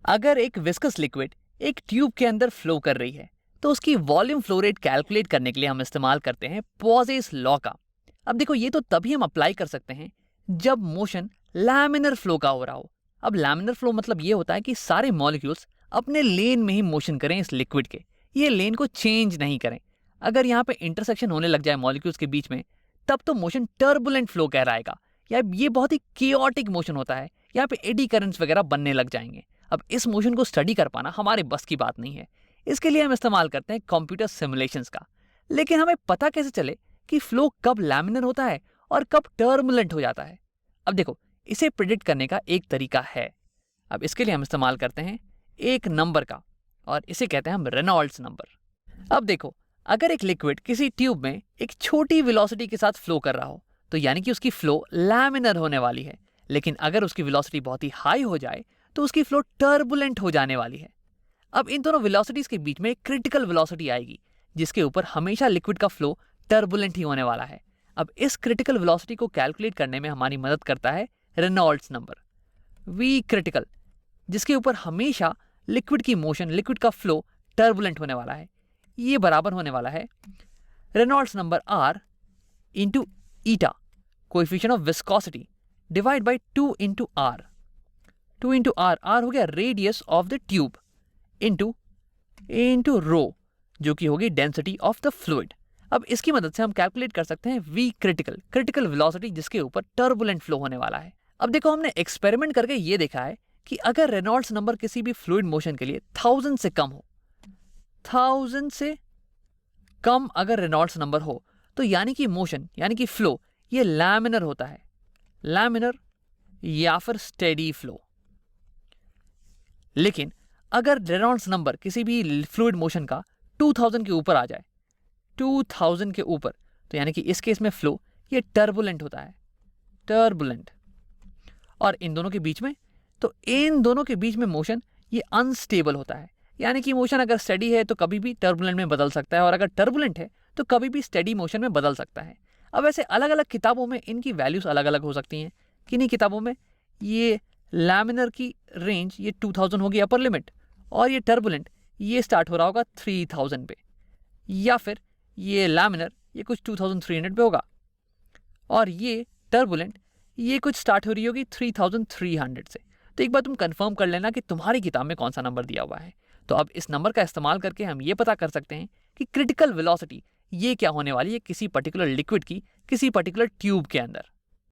अगर एक viscous liquid एक ट्यूब के अंदर फ्लो कर रही है तो उसकी वॉल्यूम फ्लो रेट कैलकुलेट करने के लिए हम इस्तेमाल करते हैं पॉजेस लॉ का। अब देखो, ये तो तभी हम अप्लाई कर सकते हैं जब मोशन लैमिनर फ्लो का हो रहा हो। अब लैमिनर फ्लो मतलब ये होता है कि सारे मॉलिक्यूल्स अपने लेन में ही मोशन करें इस लिक्विड के, ये लेन को चेंज नहीं करें। अगर यहाँ पे इंटरसेक्शन होने लग जाए मॉलिक्यूल्स के बीच में, तब तो मोशन टर्बुलेंट फ्लो कहलाएगा, या ये बहुत ही केओटिक मोशन होता है। यहाँ पे एडी करंट्स वगैरह बनने लग जाएंगे। अब इस मोशन को स्टडी कर पाना हमारे बस की बात नहीं है। इसके लिए हम इस्तेमाल करते हैं कंप्यूटर सिमुलेशंस का। लेकिन हमें पता कैसे चले कि फ्लो कब लैमिनर होता है और कब टर्बुलेंट हो जाता है? अब देखो, इसे प्रिडिक्ट करने का एक तरीका है। अब इसके लिए हम इस्तेमाल करते हैं एक नंबर का, और इसे कहते हैं हम रेनॉल्ड्स नंबर। अब देखो, अगर एक लिक्विड किसी ट्यूब में एक छोटी वेलोसिटी के साथ फ्लो कर रहा हो, तो यानी कि उसकी फ्लो लैमिनर होने वाली है। लेकिन अगर उसकी वेलोसिटी बहुत ही हाई हो जाए तो उसकी फ्लो टर्बुलेंट हो जाने वाली है। अब इन दोनों वेलोसिटीज के बीच में एक क्रिटिकल वेलोसिटी आएगी, जिसके ऊपर हमेशा लिक्विड का फ्लो टर्बुलेंट ही होने वाला है। अब इस क्रिटिकल वेलोसिटी को कैलकुलेट करने में हमारी मदद करता है रेनॉल्ड्स नंबर, वी क्रिटिकल, जिसके ऊपर हमेशा लिक्विड की मोशन, लिक्विड का फ्लो टर्बुलेंट होने वाला है। ये बराबर होने वाला है Reynolds number r into eta, coefficient of viscosity, divide by 2 into r. 2 into r, r हो गया radius of the tube, into rho, जो कि होगी डेंसिटी ऑफ द फ्लूइड। अब इसकी मदद से हम कैलकुलेट कर सकते हैं वी क्रिटिकल, क्रिटिकल वेलोसिटी जिसके ऊपर टर्बुलेंट फ्लो होने वाला है। अब देखो, हमने एक्सपेरिमेंट करके ये देखा है कि अगर रेनॉल्ड्स नंबर किसी भी फ्लूइड मोशन के लिए 1000 से कम हो, 1000 से कम अगर रेनॉल्ड्स नंबर हो, तो यानी कि मोशन, यानी कि फ्लो, ये लैमिनर होता है, लैमिनर या फिर स्टेडी फ्लो। लेकिन अगर रेनॉल्ड्स नंबर किसी भी फ्लूइड मोशन का 2000 के ऊपर आ जाए, 2000 के ऊपर, तो यानी कि इस केस में फ्लो ये टर्बुलेंट होता है, टर्बुलेंट। और इन दोनों के बीच में, तो इन दोनों के बीच में मोशन ये अनस्टेबल होता है, यानी कि मोशन अगर स्टेडी है तो कभी भी टर्बुलेंट में बदल सकता है, और अगर टर्बुलेंट है तो कभी भी स्टेडी मोशन में बदल सकता है। अब ऐसे अलग अलग किताबों में इनकी वैल्यूज अलग अलग हो सकती हैं। किन्हीं किताबों में ये लैमिनर की रेंज ये 2000 होगी अपर लिमिट, और ये टर्बुलेंट ये स्टार्ट हो रहा होगा 3000 पे, या फिर ये लैमिनर ये कुछ 2300 पे होगा, और ये टर्बुलेंट ये कुछ स्टार्ट हो रही होगी 3300 से। तो एक बार तुम कंफर्म कर लेना कि तुम्हारी किताब में कौन सा नंबर दिया हुआ है। तो अब इस नंबर का इस्तेमाल करके हम ये पता कर सकते हैं कि क्रिटिकल वेलोसिटी ये क्या होने वाली है किसी पर्टिकुलर लिक्विड की, किसी पर्टिकुलर ट्यूब के अंदर।